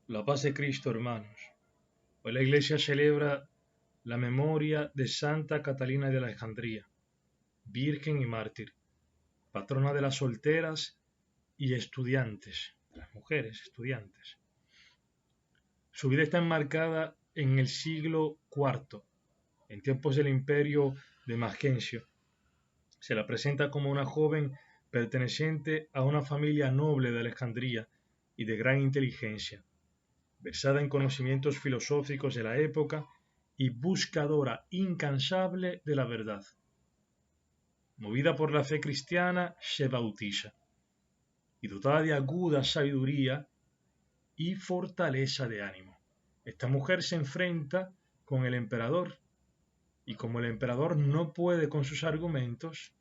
La paz de Cristo, hermanos. Hoy la Iglesia celebra la memoria de Santa Catalina de Alejandría, virgen y mártir, patrona de las solteras y estudiantes, de las mujeres estudiantes. Su vida está enmarcada en el siglo IV, en tiempos del imperio de Magencio. Se la presenta como una joven perteneciente a una familia noble de Alejandría y de gran inteligencia, versada en conocimientos filosóficos de la época y buscadora incansable de la verdad. Movida por la fe cristiana, se bautiza y dotada de aguda sabiduría y fortaleza de ánimo. Esta mujer se enfrenta con el emperador y como el emperador no puede con sus argumentos,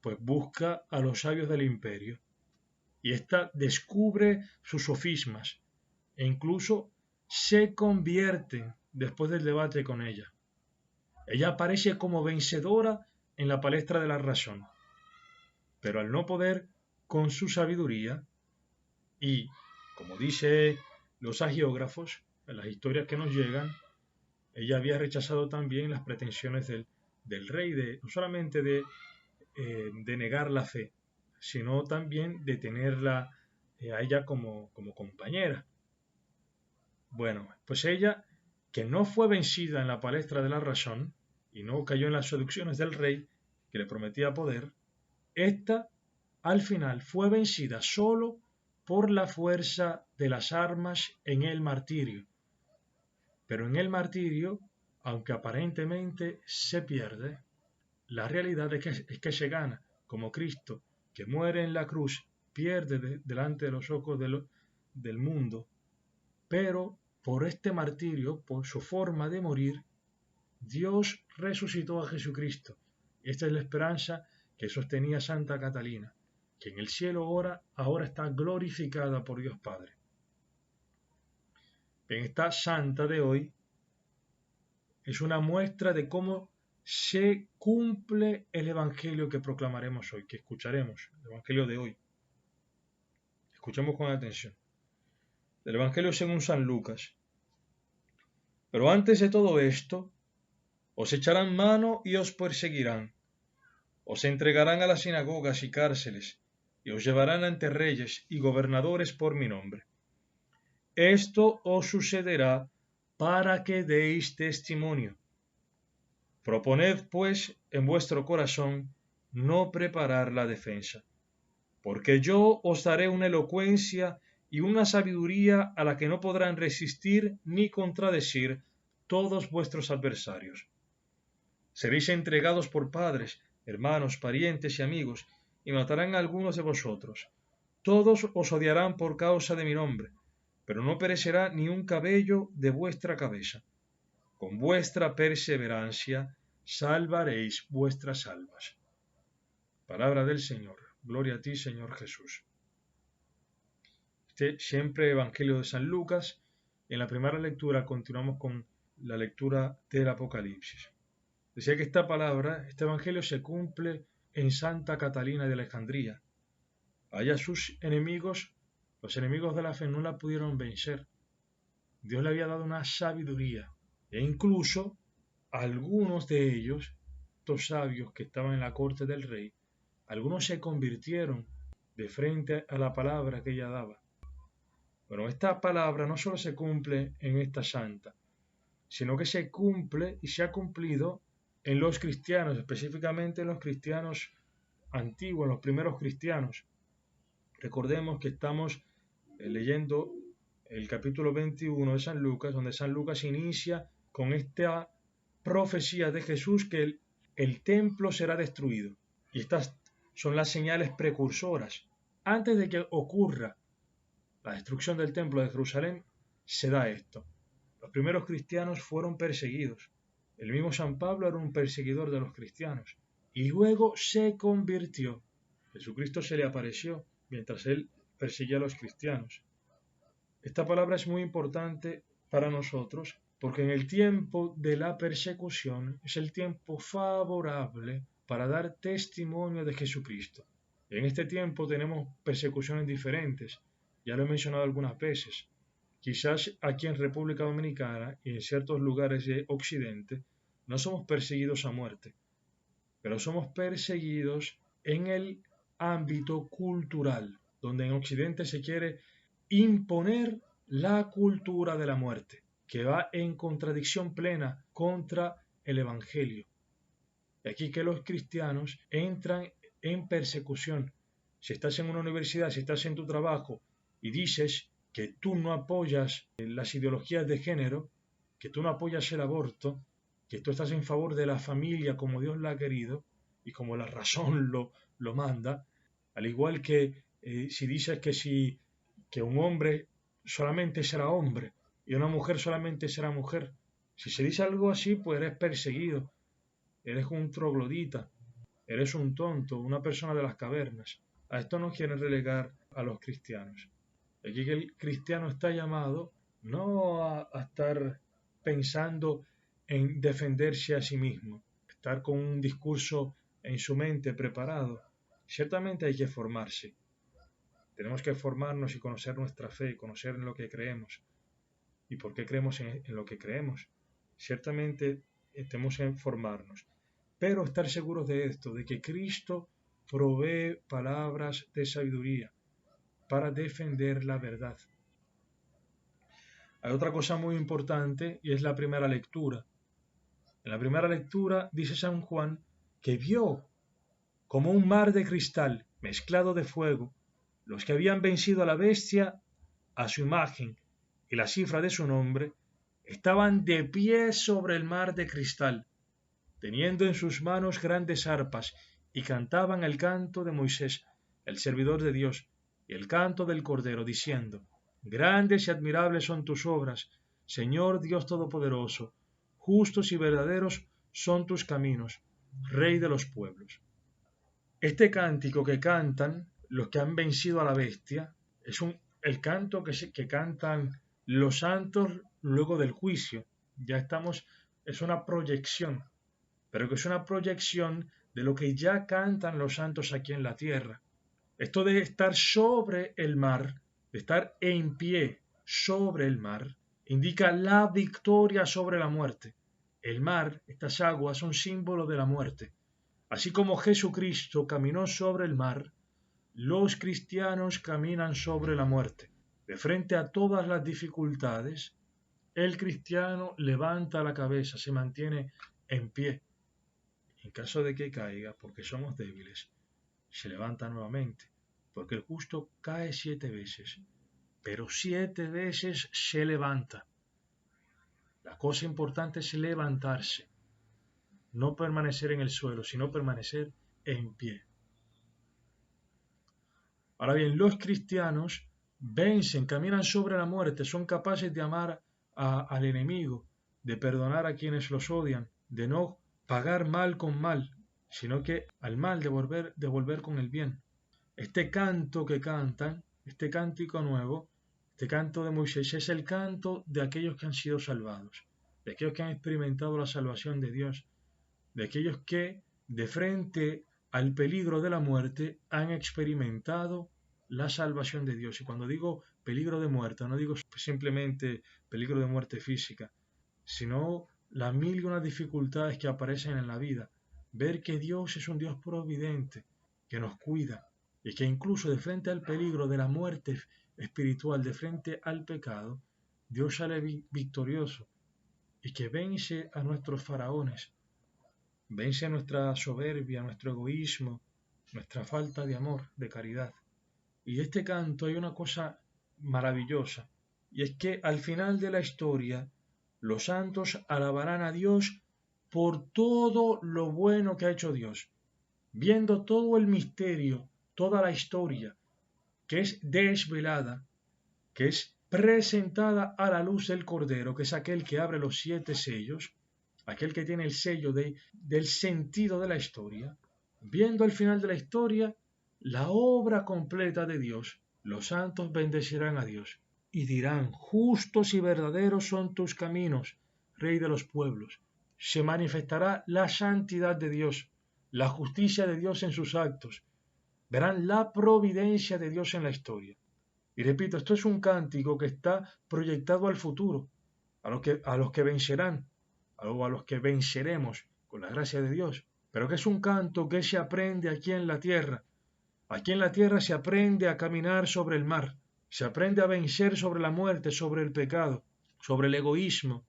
pues busca a los sabios del imperio y ésta descubre sus sofismas e incluso se convierten después del debate con ella. Ella aparece como vencedora en la palestra de la razón, pero al no poder con su sabiduría y, como dice los agiógrafos, en las historias que nos llegan, ella había rechazado también las pretensiones del rey, no solamente de negar la fe, sino también de tenerla a ella como compañera. Bueno, pues ella, que no fue vencida en la palestra de la razón y no cayó en las seducciones del rey, que le prometía poder, esta al final fue vencida solo por la fuerza de las armas en el martirio. Pero en el martirio, aunque aparentemente se pierde, la realidad es que se gana, como Cristo, que muere en la cruz, pierde delante de los ojos del mundo, pero por este martirio, por su forma de morir, Dios resucitó a Jesucristo. Esta es la esperanza que sostenía Santa Catalina, que en el cielo ahora está glorificada por Dios Padre. En esta santa de hoy es una muestra de cómo se cumple el Evangelio que proclamaremos hoy, que escucharemos, el Evangelio de hoy. Escuchemos con atención. Del Evangelio según San Lucas. Pero antes de todo esto, os echarán mano y os perseguirán. Os entregarán a las sinagogas y cárceles, y os llevarán ante reyes y gobernadores por mi nombre. Esto os sucederá para que deis testimonio. Proponed, pues, en vuestro corazón no preparar la defensa, porque yo os daré una elocuencia y una sabiduría a la que no podrán resistir ni contradecir todos vuestros adversarios. Seréis entregados por padres, hermanos, parientes y amigos, y matarán a algunos de vosotros. Todos os odiarán por causa de mi nombre, pero no perecerá ni un cabello de vuestra cabeza. Con vuestra perseverancia salvaréis vuestras almas. Palabra del Señor. Gloria a ti, Señor Jesús. Siempre Evangelio de San Lucas. En la primera lectura continuamos con la lectura del Apocalipsis. Decía que esta palabra, este Evangelio se cumple en Santa Catalina de Alejandría. Allá sus enemigos, los enemigos de la fe, no la pudieron vencer. Dios le había dado una sabiduría e incluso algunos de ellos, estos sabios que estaban en la corte del rey, algunos se convirtieron de frente a la palabra que ella daba. Bueno, esta palabra no solo se cumple en esta santa, sino que se cumple y se ha cumplido en los cristianos, específicamente en los cristianos antiguos, en los primeros cristianos. Recordemos que estamos leyendo el capítulo 21 de San Lucas, donde San Lucas inicia con esta profecía de Jesús que el templo será destruido. Y estas son las señales precursoras. Antes de que ocurra la destrucción del templo de Jerusalén, se da esto. Los primeros cristianos fueron perseguidos. El mismo San Pablo era un perseguidor de los cristianos. Y luego se convirtió. Jesucristo se le apareció mientras él perseguía a los cristianos. Esta palabra es muy importante para nosotros porque en el tiempo de la persecución es el tiempo favorable para dar testimonio de Jesucristo. En este tiempo tenemos persecuciones diferentes, ya lo he mencionado algunas veces. Quizás aquí en República Dominicana y en ciertos lugares de Occidente no somos perseguidos a muerte, pero somos perseguidos en el ámbito cultural, donde en Occidente se quiere imponer la cultura de la muerte, que va en contradicción plena contra el Evangelio. Y aquí que los cristianos entran en persecución. Si estás en una universidad, si estás en tu trabajo y dices que tú no apoyas las ideologías de género, que tú no apoyas el aborto, que tú estás en favor de la familia como Dios la ha querido y como la razón lo manda, al igual que si dices que un hombre solamente será hombre y una mujer solamente será mujer, si se dice algo así, pues eres perseguido, eres un troglodita, eres un tonto, una persona de las cavernas. A esto nos quieren relegar a los cristianos. Aquí que el cristiano está llamado no a estar pensando en defenderse a sí mismo, estar con un discurso en su mente preparado. Ciertamente hay que formarse. Tenemos que formarnos y conocer nuestra fe, conocer en lo que creemos y por qué creemos en lo que creemos. Ciertamente tenemos que formarnos, pero estar seguros de esto, de que Cristo provee palabras de sabiduría para defender la verdad. Hay otra cosa muy importante y es la primera lectura. En la primera lectura dice San Juan que vio como un mar de cristal mezclado de fuego los que habían vencido a la bestia, a su imagen y la cifra de su nombre, estaban de pie sobre el mar de cristal, teniendo en sus manos grandes arpas, y cantaban el canto de Moisés, el servidor de Dios, y el canto del Cordero, diciendo: Grandes y admirables son tus obras, Señor Dios Todopoderoso, justos y verdaderos son tus caminos, Rey de los pueblos. Este cántico que cantan los que han vencido a la bestia es el canto que cantan los santos luego del juicio. Ya estamos, es una proyección, pero que es una proyección de lo que ya cantan los santos aquí en la tierra. Esto de estar sobre el mar, de estar en pie sobre el mar, indica la victoria sobre la muerte. El mar, estas aguas, son símbolo de la muerte. Así como Jesucristo caminó sobre el mar, los cristianos caminan sobre la muerte. De frente a todas las dificultades, el cristiano levanta la cabeza, se mantiene en pie. En caso de que caiga, porque somos débiles, se levanta nuevamente, porque el justo cae 7 veces, pero 7 veces se levanta. La cosa importante es levantarse, no permanecer en el suelo, sino permanecer en pie. Ahora bien, los cristianos vencen, caminan sobre la muerte, son capaces de amar al enemigo, de perdonar a quienes los odian, de no pagar mal con mal, sino que al mal devolver con el bien. Este canto que cantan, este cántico nuevo, este canto de Moisés, es el canto de aquellos que han sido salvados, de aquellos que han experimentado la salvación de Dios, de aquellos que, de frente al peligro de la muerte, han experimentado la salvación de Dios. Y cuando digo peligro de muerte, no digo simplemente peligro de muerte física, sino las mil y una dificultades que aparecen en la vida. Ver que Dios es un Dios providente, que nos cuida, y que incluso de frente al peligro de la muerte espiritual, de frente al pecado, Dios sale victorioso, y que vence a nuestros faraones, vence nuestra soberbia, nuestro egoísmo, nuestra falta de amor, de caridad. Y de este canto hay una cosa maravillosa, y es que al final de la historia los santos alabarán a Dios por todo lo bueno que ha hecho Dios, viendo todo el misterio, toda la historia, que es desvelada, que es presentada a la luz del Cordero, que es aquel que abre los 7 sellos, aquel que tiene el sello del sentido de la historia, viendo al final de la historia la obra completa de Dios, los santos bendecirán a Dios y dirán: justos y verdaderos son tus caminos, Rey de los pueblos. Se manifestará la santidad de Dios, la justicia de Dios en sus actos. Verán la providencia de Dios en la historia. Y repito, esto es un cántico que está proyectado al futuro, a los que vencerán, a los que venceremos con la gracia de Dios. Pero que es un canto que se aprende aquí en la tierra. Aquí en la tierra se aprende a caminar sobre el mar, se aprende a vencer sobre la muerte, sobre el pecado, sobre el egoísmo.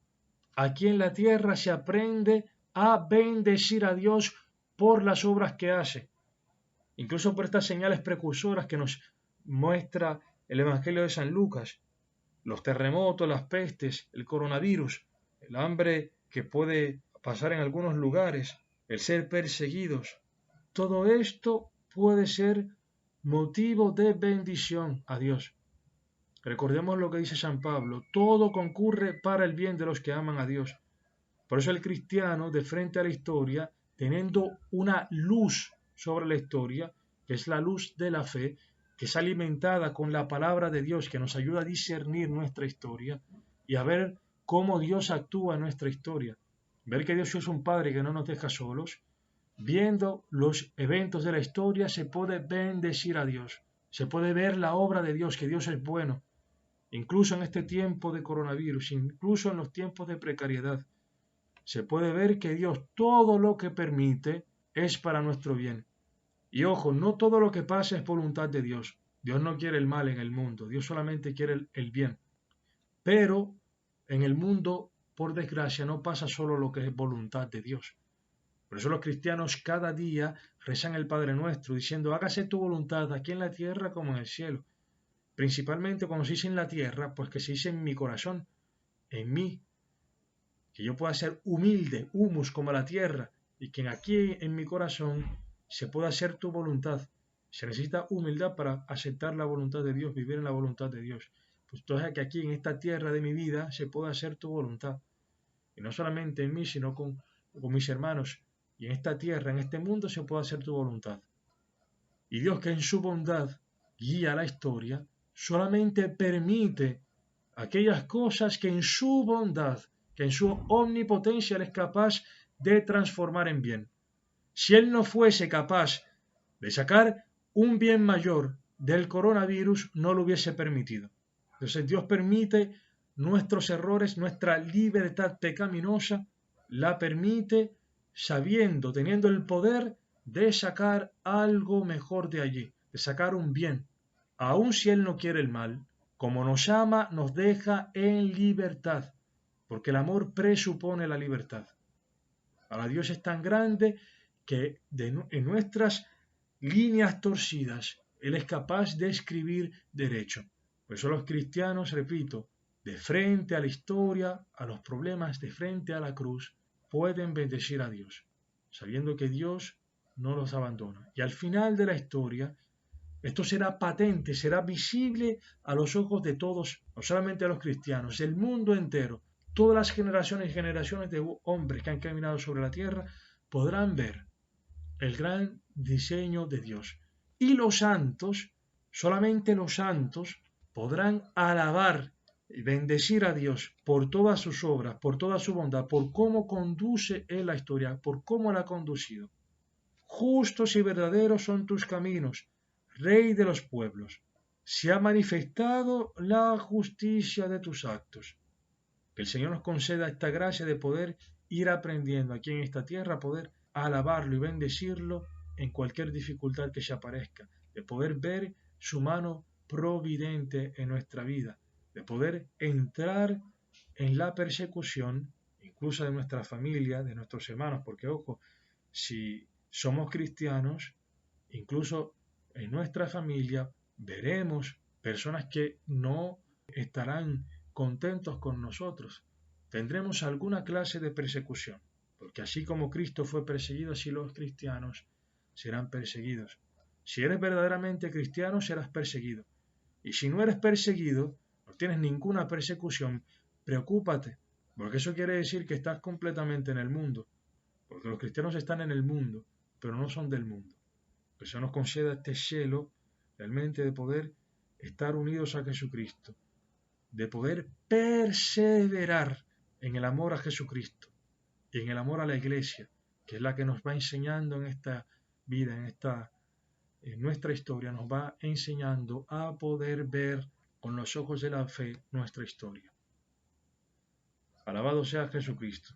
Aquí en la tierra se aprende a bendecir a Dios por las obras que hace, incluso por estas señales precursoras que nos muestra el Evangelio de San Lucas, los terremotos, las pestes, el coronavirus, el hambre que puede pasar en algunos lugares, el ser perseguidos. Todo esto puede ser motivo de bendición a Dios. Recordemos lo que dice San Pablo, todo concurre para el bien de los que aman a Dios. Por eso el cristiano, de frente a la historia, teniendo una luz sobre la historia, que es la luz de la fe, que es alimentada con la palabra de Dios, que nos ayuda a discernir nuestra historia y a ver cómo Dios actúa en nuestra historia. Ver que Dios es un Padre que no nos deja solos. Viendo los eventos de la historia se puede bendecir a Dios, se puede ver la obra de Dios, que Dios es bueno, incluso en este tiempo de coronavirus, incluso en los tiempos de precariedad. Se puede ver que Dios todo lo que permite es para nuestro bien. Y ojo, no todo lo que pasa es voluntad de Dios. Dios no quiere el mal en el mundo, Dios solamente quiere el bien. Pero en el mundo, por desgracia, no pasa solo lo que es voluntad de Dios. Por eso los cristianos cada día rezan el Padre Nuestro, diciendo, hágase tu voluntad aquí en la tierra como en el cielo. Principalmente cuando se dice en la tierra, pues que se dice en mi corazón, en mí. Que yo pueda ser humilde, humus como la tierra, y que aquí en mi corazón se pueda hacer tu voluntad. Se necesita humildad para aceptar la voluntad de Dios, vivir en la voluntad de Dios. Pues entonces que aquí en esta tierra de mi vida se pueda hacer tu voluntad. Y no solamente en mí, sino con mis hermanos. Y en esta tierra, en este mundo, se puede hacer tu voluntad. Y Dios, que en su bondad guía la historia, solamente permite aquellas cosas que en su bondad, que en su omnipotencia Él es capaz de transformar en bien. Si Él no fuese capaz de sacar un bien mayor del coronavirus, no lo hubiese permitido. Entonces Dios permite nuestros errores, nuestra libertad pecaminosa, la permite sabiendo, teniendo el poder de sacar algo mejor de allí, de sacar un bien. Aun si Él no quiere el mal, como nos ama, nos deja en libertad, porque el amor presupone la libertad. Para Dios es tan grande que en nuestras líneas torcidas Él es capaz de escribir derecho. Por eso los cristianos, repito, de frente a la historia, a los problemas, de frente a la cruz, pueden bendecir a Dios, sabiendo que Dios no los abandona. Y al final de la historia, esto será patente, será visible a los ojos de todos, no solamente a los cristianos, del mundo entero. Todas las generaciones y generaciones de hombres que han caminado sobre la tierra podrán ver el gran diseño de Dios. Y los santos, solamente los santos, podrán alabar y bendecir a Dios por todas sus obras, por toda su bondad, por cómo conduce Él la historia, por cómo la ha conducido. Justos y verdaderos son tus caminos, Rey de los pueblos. Se ha manifestado la justicia de tus actos. Que el Señor nos conceda esta gracia de poder ir aprendiendo aquí en esta tierra, poder alabarlo y bendecirlo en cualquier dificultad que se aparezca, de poder ver su mano providente en nuestra vida, de poder entrar en la persecución, incluso de nuestra familia, de nuestros hermanos, porque ojo, si somos cristianos, incluso en nuestra familia veremos personas que no estarán contentos con nosotros. Tendremos alguna clase de persecución, porque así como Cristo fue perseguido, así los cristianos serán perseguidos. Si eres verdaderamente cristiano, serás perseguido. Y si no eres perseguido, no tienes ninguna persecución, preocúpate, porque eso quiere decir que estás completamente en el mundo, porque los cristianos están en el mundo, pero no son del mundo. Que eso nos conceda este cielo realmente de poder estar unidos a Jesucristo, de poder perseverar en el amor a Jesucristo y en el amor a la Iglesia, que es la que nos va enseñando en esta vida, en nuestra historia, nos va enseñando a poder ver con los ojos de la fe nuestra historia. Alabado sea Jesucristo.